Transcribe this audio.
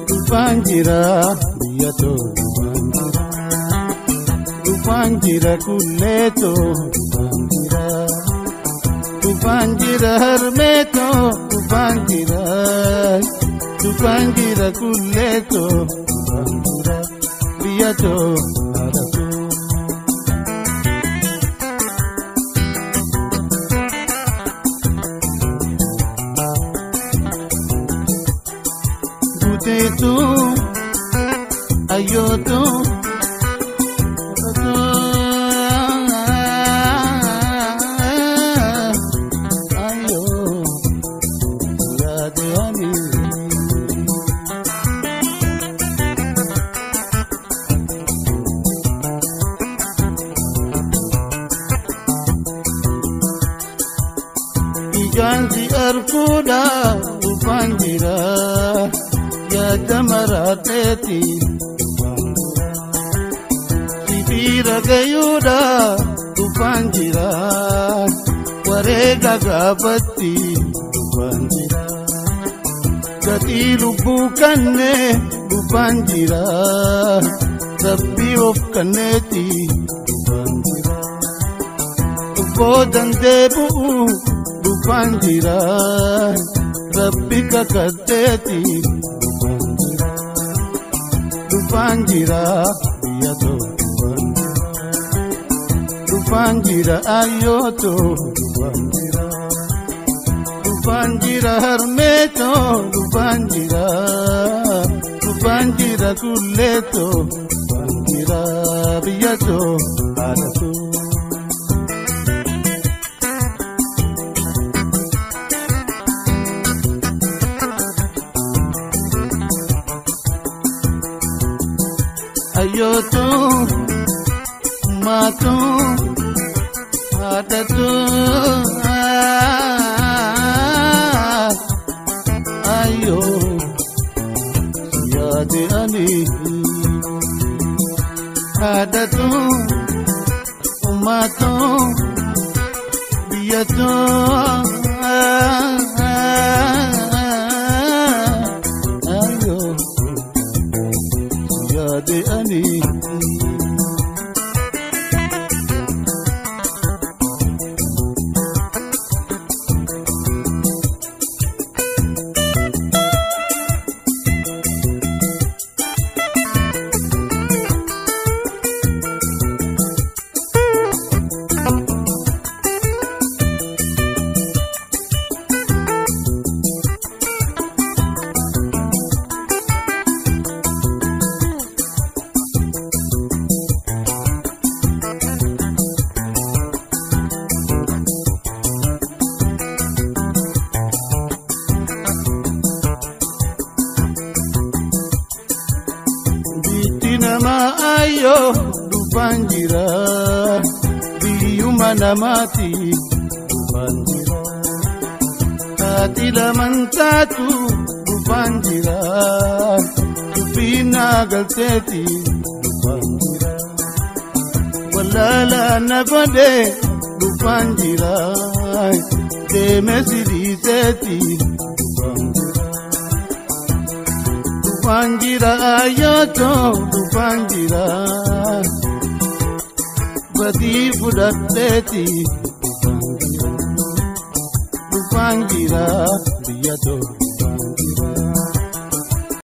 Dufanjira biyato Dufanjira kulleto Dufanjira harmeto Dufanjira kulleto biyato tu ayoto ayo ya deani ijanti arkuda Dufanjira ya jamarateti sibira gayuda Dufanjira warega gabatti Dufanjira gati lubbu kanne Dufanjira rabbi of kanneti Dufanjira bodan debu Dufanjira rabbi kakateti Dufanjira biyato Dufanjira ayoto Dufanjira harmeto Dufanjira kulleto Dufanjira biyato adato ayoto mato adato ayo ya de ani adato mato biyato ayo ya de ani ayo Dufanjira biyuma namati Dufanjira atila mantatu Dufanjira tupina galteti Dufanjira walala nagode Dufanjira demesidiseti Dufanjira ayoto Dufanjira badi fudatteti Dufanjira biyato